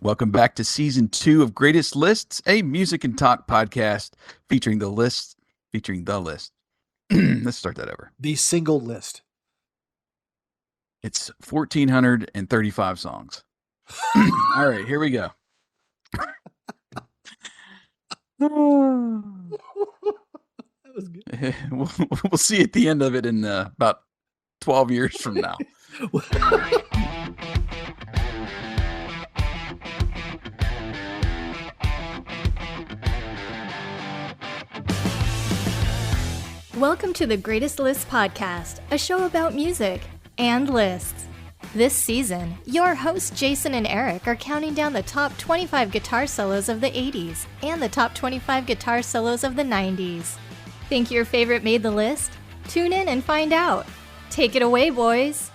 Welcome back to season 2 of Greatest Lists, a music and talk podcast featuring the list. Let's start that over. The single list. It's 1,435 songs. All right, here we go. That was good. We'll see at the end of it in about 12 years from now. Welcome to the Greatest Lists podcast, a show about music and lists. This season, your hosts Jason and Eric are counting down the top 25 guitar solos of the 80s and the top 25 guitar solos of the 90s. Think your favorite made the list? Tune in and find out. Take it away, boys.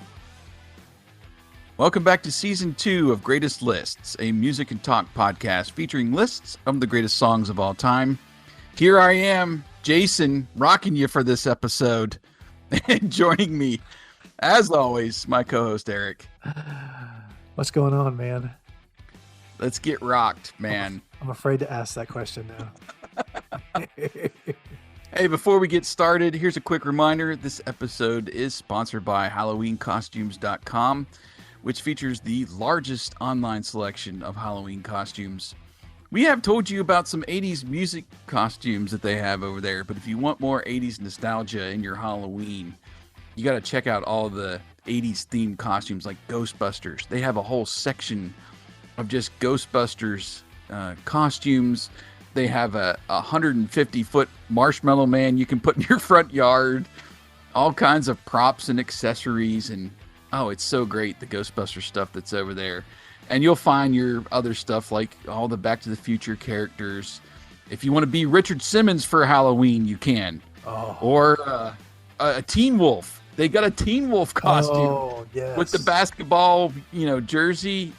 Welcome back to season 2 of Greatest Lists, a music and talk podcast featuring lists of the greatest songs of all time. Here I am, Jason, rocking you for this episode. And joining me, as always, my co-host Eric. What's going on, man? Let's get rocked, man. I'm afraid to ask that question now. Hey, before we get started, here's a quick reminder. This episode is sponsored by HalloweenCostumes.com, which features the largest online selection of Halloween costumes. We have told you about some 80s music costumes that they have over there, but if you want more 80s nostalgia in your Halloween, you got to check out all the 80s themed costumes like Ghostbusters. They have a whole section of just Ghostbusters costumes. They have a 150-foot marshmallow man you can put in your front yard, all kinds of props and accessories, and oh, it's so great, the Ghostbuster stuff that's over there. And you'll find your other stuff like all the Back to the Future characters. If you want to be Richard Simmons for Halloween, you can. Oh. Or a Teen Wolf. They got a Teen Wolf costume with the basketball, jersey.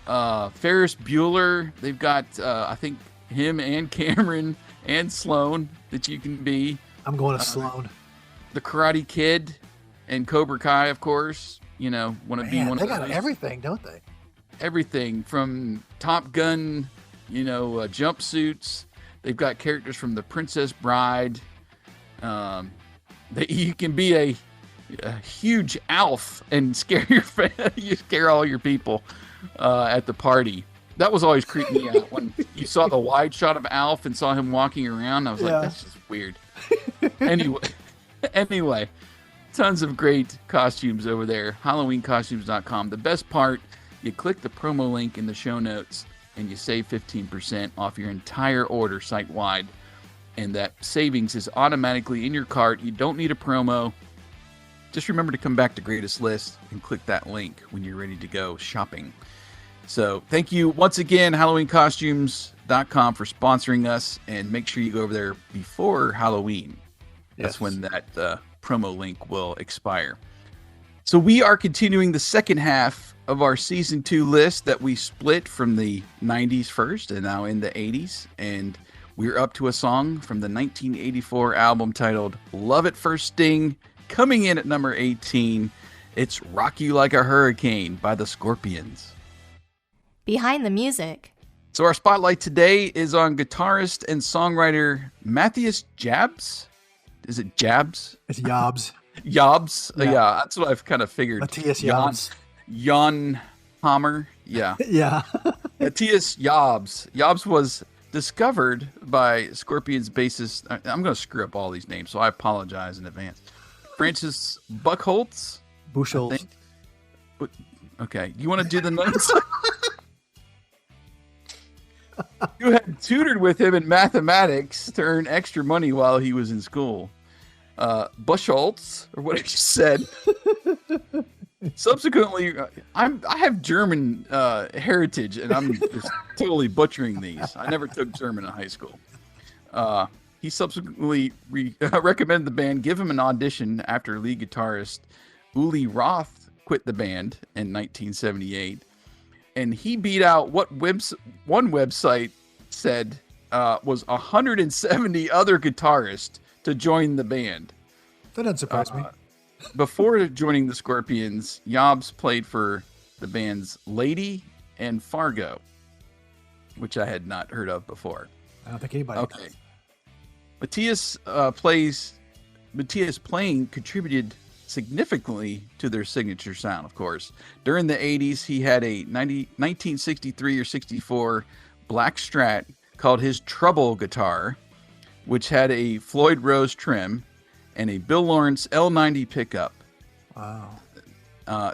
Ferris Bueller. They've got, I think, him and Cameron and Sloan that you can be. I'm going to Sloan. The Karate Kid and Cobra Kai, of course. Want to be one of those. They got everything, don't they? Everything from Top Gun, jumpsuits. They've got characters from The Princess Bride. You can be a huge Alf and scare you scare all your people at the party. That was always creeping me out when you saw the wide shot of Alf and saw him walking around. I was like, that's just weird. Anyway, tons of great costumes over there. HalloweenCostumes.com. The best part, you click the promo link in the show notes and you save 15% off your entire order site-wide. And that savings is automatically in your cart. You don't need a promo. Just remember to come back to Greatest List and click that link when you're ready to go shopping. So thank you once again, HalloweenCostumes.com, for sponsoring us. And make sure you go over there before Halloween. That's when that promo link will expire. So we are continuing the second half of our season 2 list that we split from the 90s first and now in the 80s. And we're up to a song from the 1984 album titled Love at First Sting. Coming in at number 18, it's Rock You Like a Hurricane by the Scorpions. Behind the music. So our spotlight today is on guitarist and songwriter Matthias Jabs. Is it Jabs? It's Yobs. Yobs? Yeah, that's what I've kind of figured. Matthias Yobs. Jan Hammer. Yeah. Yeah. Matthias Jabs. Jabs was discovered by Scorpions bassist. I'm going to screw up all these names, so I apologize in advance. Francis Buchholz. Buchholz. Okay. You want to do the notes? You had tutored with him in mathematics to earn extra money while he was in school. Buchholz, or what you said. Subsequently, I have German heritage, and I'm just totally butchering these. I never took German in high school. He subsequently recommended the band give him an audition after lead guitarist Uli Roth quit the band in 1978. And he beat out what one website said was 170 other guitarists to join the band. That doesn't surprise me. Before joining the Scorpions, Jobs played for the bands Lady and Fargo. which I had not heard of before. I don't think anybody Okay. does. Matthias playing contributed significantly to their signature sound, of course. During the 80s, he had a 1963 or 64 black Strat called his Trouble guitar, which had a Floyd Rose trim and a Bill Lawrence L90 pickup. Wow.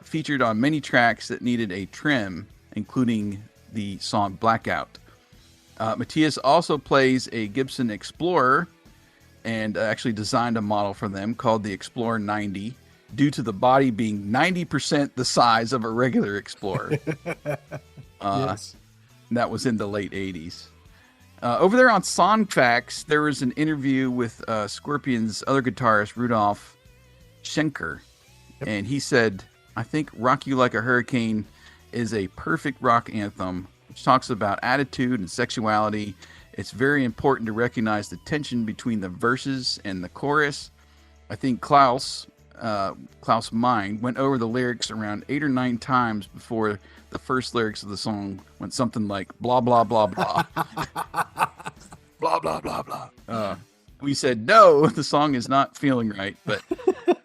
Featured on many tracks that needed a trim, including the song Blackout. Matthias also plays a Gibson Explorer and actually designed a model for them called the Explorer 90 due to the body being 90% the size of a regular Explorer. Yes. That was in the late 80s. Over there on Songfacts, there was an interview with Scorpions' other guitarist, Rudolf Schenker. Yep. And he said, I think Rock You Like a Hurricane is a perfect rock anthem, which talks about attitude and sexuality. It's very important to recognize the tension between the verses and the chorus. I think Klaus Mind went over the lyrics around 8 or 9 times before the first lyrics of the song went something like blah, blah, blah, blah. Blah, blah, blah, blah. We said, no, the song is not feeling right. But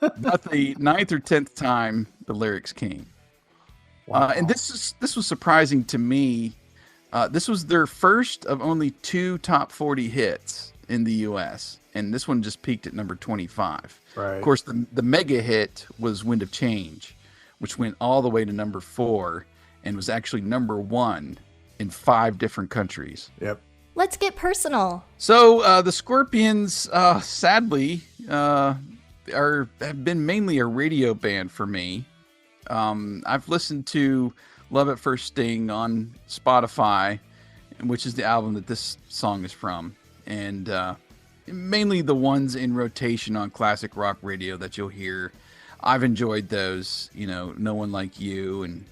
about the 9th or 10th time, the lyrics came. Wow. And this was surprising to me. This was their first of only 2 top 40 hits in the U.S., and this one just peaked at number 25. Right. Of course, the mega hit was Wind of Change, which went all the way to number 4 and was actually number 1 in 5 different countries. Yep. Let's get personal. So the Scorpions, sadly, have been mainly a radio band for me. I've listened to Love at First Sting on Spotify, which is the album that this song is from, and mainly the ones in rotation on classic rock radio that you'll hear. I've enjoyed those, No One Like You, and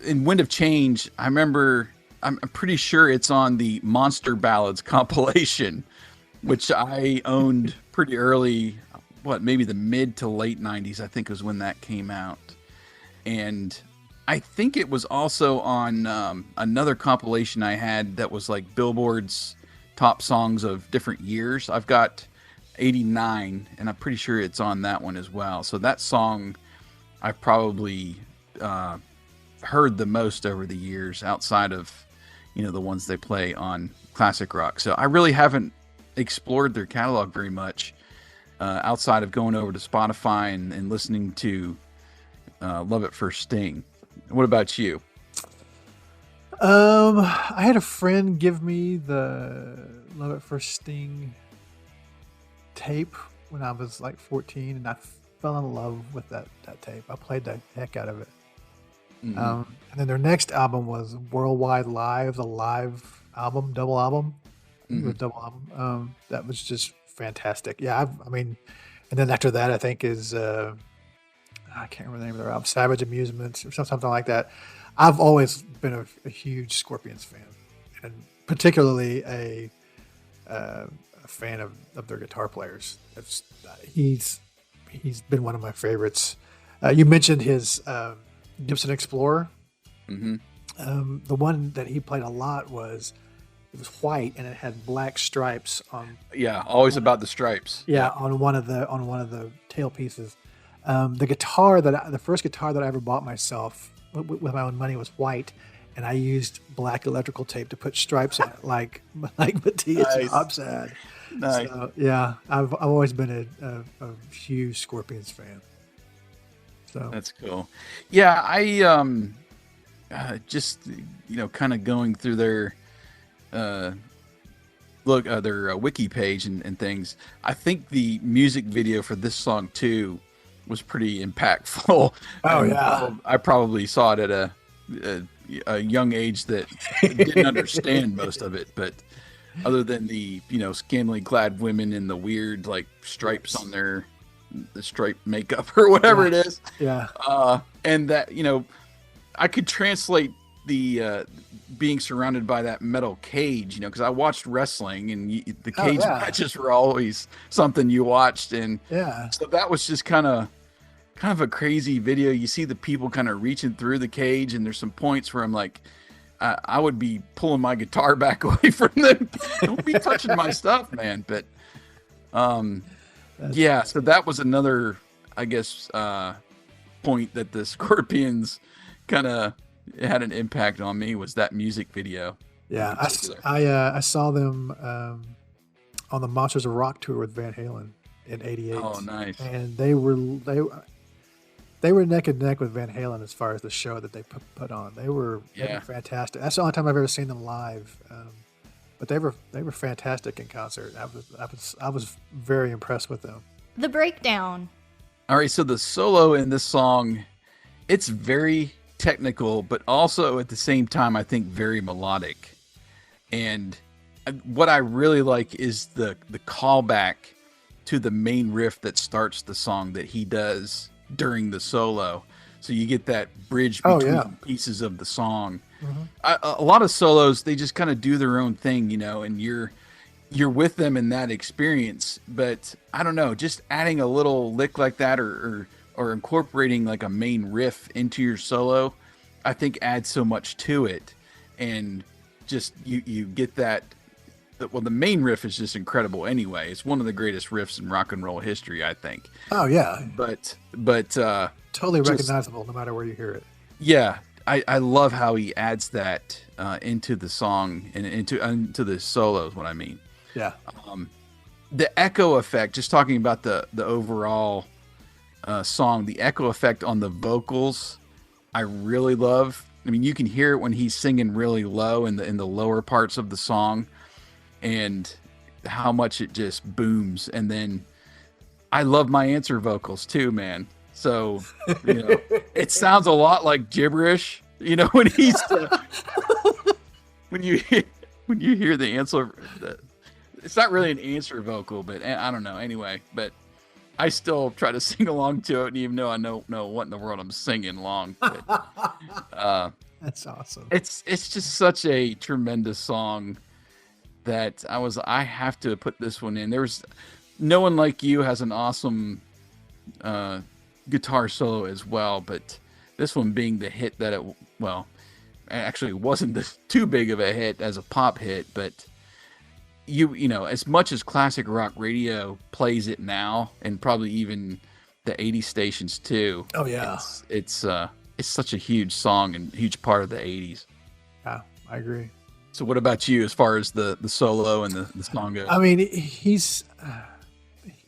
in Wind of Change, I'm pretty sure it's on the Monster Ballads compilation, which I owned pretty early, maybe the mid to late 90s, I think was when that came out. And I think it was also on another compilation I had that was like Billboard's top songs of different years. I've got 89, and I'm pretty sure it's on that one as well. So that song I've probably heard the most over the years outside of, the ones they play on classic rock. So I really haven't explored their catalog very much outside of going over to Spotify and listening to Love at First Sting. What about you? I had a friend give me the Love at First Sting tape when I was like 14, and I fell in love with that tape. I played the heck out of it. Mm-hmm. And then their next album was Worldwide Live, the live album, double album. Mm-hmm. It was double album. That was just fantastic. Yeah, and then after that, I think is I can't remember the name of their album, Savage Amusements or something like that. I've always been a huge Scorpions fan, and particularly a fan of their guitar players. He's been one of my favorites. You mentioned his Gibson Explorer. Mm-hmm. The one that he played a lot was white and it had black stripes on. Yeah, always about the stripes. Yeah, on one of the tail pieces. The first guitar that I ever bought myself with my own money was white, and I used black electrical tape to put stripes in it, like Matthias Nice. Hobbs had. Nice. So, yeah, I've always been a huge Scorpions fan. So That's cool. Yeah, I just kind of going through their their wiki page and things. I think the music video for this song too was pretty impactful. Oh, And yeah. I probably saw it at a young age that didn't understand most of it, but other than the scantily clad women and the weird like stripes on the stripe makeup or whatever it is, yeah, and that I could translate the being surrounded by that metal cage, because I watched wrestling and the cage matches were always something you watched, and yeah. so that was just kind of a crazy video. You see the people kind of reaching through the cage, and there's some points where I'm like, I would be pulling my guitar back away from them. Don't be touching my stuff, man. But yeah, so that was another, I guess, point that the Scorpions kind of had an impact on me, was that music video. Yeah, I saw them on the Monsters of Rock tour with Van Halen in '88. Oh, nice. And they were neck and neck with Van Halen as far as the show that they put on. They were fantastic. That's the only time I've ever seen them live. But they were fantastic in concert. I was very impressed with them. The breakdown. All right, so the solo in this song, it's very technical, but also at the same time, I think very melodic. And what I really like is the callback to the main riff that starts the song that he does during the solo. So you get that bridge between pieces of the song. Mm-hmm. A lot of solos, they just kind of do their own thing, and you're with them in that experience. But I don't know, just adding a little lick like that or incorporating like a main riff into your solo, I think adds so much to it. And just you get that. Well, the main riff is just incredible anyway. It's one of the greatest riffs in rock and roll history, I think. Oh yeah. But totally recognizable no matter where you hear it. Yeah. I love how he adds that into the song and into the solos, what I mean. Yeah. The echo effect, just talking about the overall song, the echo effect on the vocals, I really love. I mean, you can hear it when he's singing really low in the lower parts of the song, and how much it just booms. And then I love my answer vocals too, man. So, it sounds a lot like gibberish, when he's when you hear the answer. It's not really an answer vocal, but I don't know. Anyway, but I still try to sing along to it, even though I don't know what in the world I'm singing along. But, that's awesome. It's just such a tremendous song that I have to put this one in. There's No One Like You has an awesome guitar solo as well, but this one being the hit that actually wasn't too big of a hit as a pop hit, but as much as classic rock radio plays it now, and probably even the 80s stations too. Oh yeah. It's such a huge song and huge part of the 80s. Yeah, I agree. So what about you as far as the solo and the song goes? I mean, he's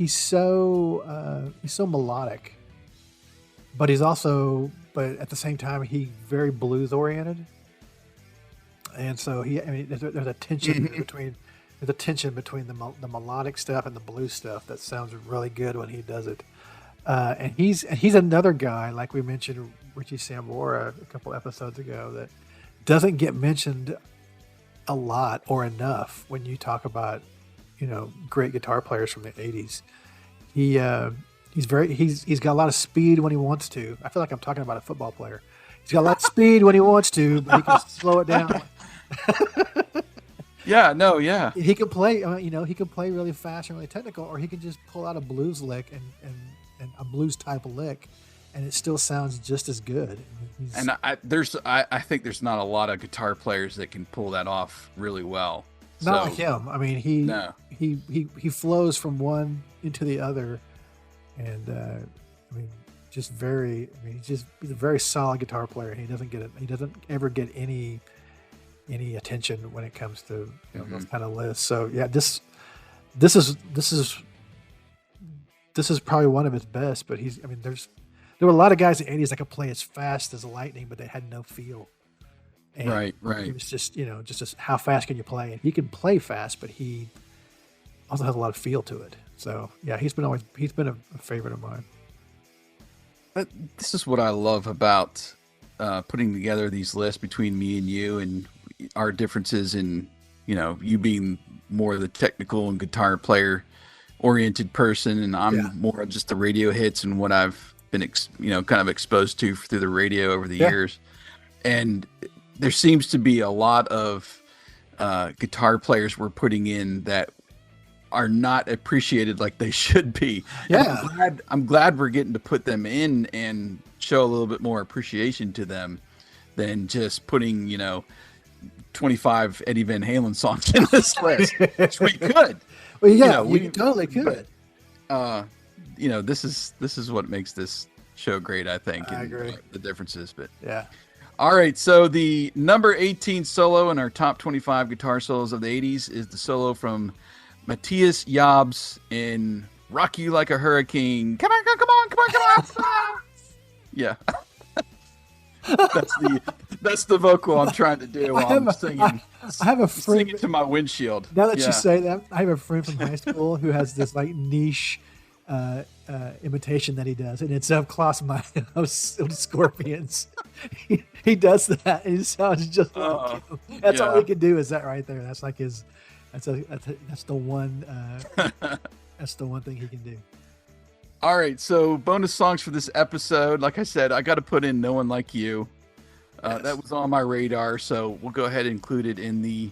so melodic, but but at the same time, he's very blues oriented. And so there's a tension between the melodic stuff and the blues stuff that sounds really good when he does it. And he's another guy, like we mentioned, Richie Sambora a couple episodes ago, that doesn't get mentioned a lot or enough when you talk about great guitar players from the 80s. He's got a lot of speed when he wants to. I feel like I'm talking about a football player. He's got a lot of speed when he wants to, but he can slow it down. Yeah. He can play, he can play really fast and really technical, or he can just pull out a blues lick and a blues type of lick, and it still sounds just as good. And I think there's not a lot of guitar players that can pull that off really well. Not like him. I mean, he flows from one into the other, and he's a very solid guitar player. He doesn't ever get any attention when it comes to those kind of lists. So yeah, this is probably one of his best. But there were a lot of guys in the 80s that could play as fast as lightning, but they had no feel. And right. It was just how fast can you play? And he can play fast, but he also has a lot of feel to it. So yeah, he's been a favorite of mine. But this is what I love about putting together these lists between me and you, and our differences in you being more the technical and guitar player oriented person, and I'm more just the radio hits and what I've been kind of exposed to through the radio over the years. And there seems to be a lot of guitar players we're putting in that are not appreciated like they should be. Yeah. I'm glad we're getting to put them in and show a little bit more appreciation to them than just putting, 25 Eddie Van Halen songs in this list, which we could. Well, yeah, we totally could. But, this is what makes this show great, I think. I agree. The differences, but yeah. All right, so the number 18 solo in our top 25 guitar solos of the 80s is the solo from Matthias Jabs in "Rock You Like a Hurricane." Come on! Yeah. That's the vocal I'm trying to do while I'm singing. I have a friend singing to my windshield. Now that you say that, I have a friend from high school who has this like niche imitation that he does, and it's of Klaus Meine of Scorpions. He does that, and it sounds just like him. That's all he can do. Is that right there? That's like his. That's the one. That's the one thing he can do. All right, so bonus songs for this episode. Like I said, I got to put in "No One Like You." Yes. That was on my radar, so we'll go ahead and include it in the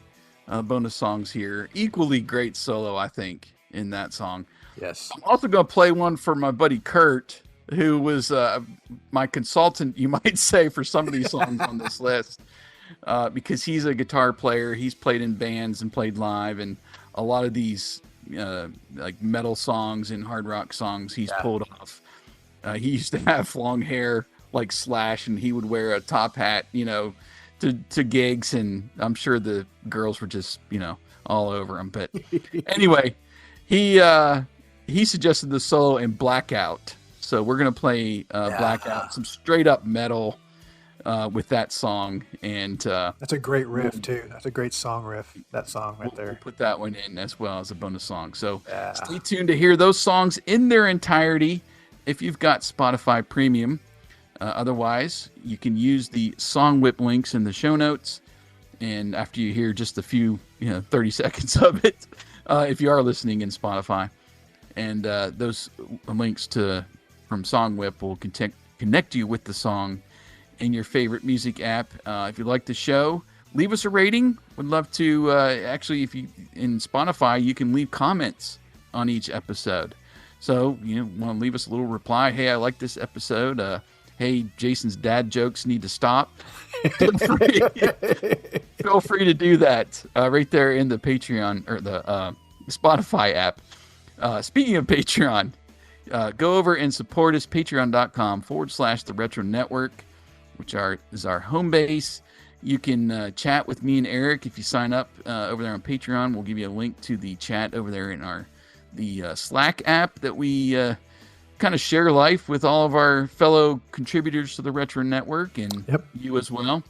bonus songs here. Equally great solo, I think, in that song. Yes. I'm also going to play one for my buddy Kurt, who was my consultant, you might say, for some of these songs on this list, because he's a guitar player. He's played in bands and played live, and a lot of these like metal songs and hard rock songs he's pulled off. He used to have long hair like Slash, and he would wear a top hat, to gigs, and I'm sure the girls were just, all over him. But anyway, he suggested the solo in Blackout. So we're going to play Blackout, some straight up metal with that song. And that's a great riff too. That's a great song riff. That song right there. We'll put that one in as well as a bonus song. So stay tuned to hear those songs in their entirety if you've got Spotify Premium. Otherwise, you can use the song whip links in the show notes. And after you hear just a few, 30 seconds of it, if you are listening in Spotify, and those links from Song Whip will connect you with the song in your favorite music app. If you like the show, leave us a rating. Would love to, actually, if you in Spotify, you can leave comments on each episode. So, want to leave us a little reply. Hey, I like this episode. Hey, Jason's dad jokes need to stop. Feel free to do that right there in the Patreon or the Spotify app. Speaking of Patreon, go over and support us, patreon.com/The Retro Network, which is our home base. You can chat with me and Eric if you sign up over there on Patreon. We'll give you a link to the chat over there in the Slack app that we kind of share life with all of our fellow contributors to the Retro Network, and you as well,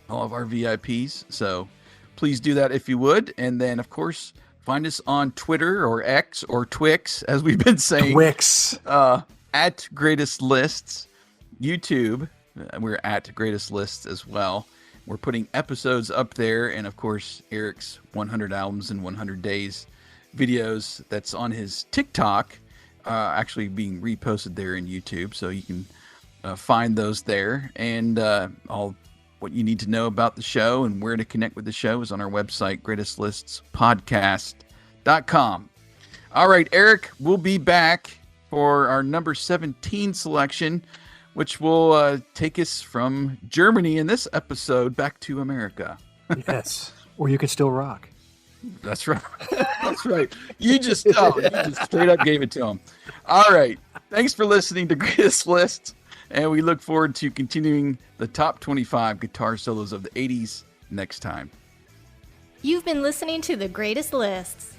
all of our VIPs. So please do that if you would. And then, of course, find us on Twitter or X or Twix, as we've been saying. Twix. At Greatest Lists. YouTube, we're at Greatest Lists as well. We're putting episodes up there. And, of course, Eric's 100 Albums in 100 Days videos that's on his TikTok, actually being reposted there in YouTube. So you can find those there. And all what you need to know about the show and where to connect with the show is on our website, greatestlistspodcast.com. All right, Eric, we'll be back for our number 17 selection, which will take us from Germany in this episode back to America. Yes, or you can still rock. That's right. That's right. You just straight up gave it to him. All right. Thanks for listening to Greatest Lists. And we look forward to continuing the top 25 guitar solos of the 80s next time. You've been listening to The Greatest Lists.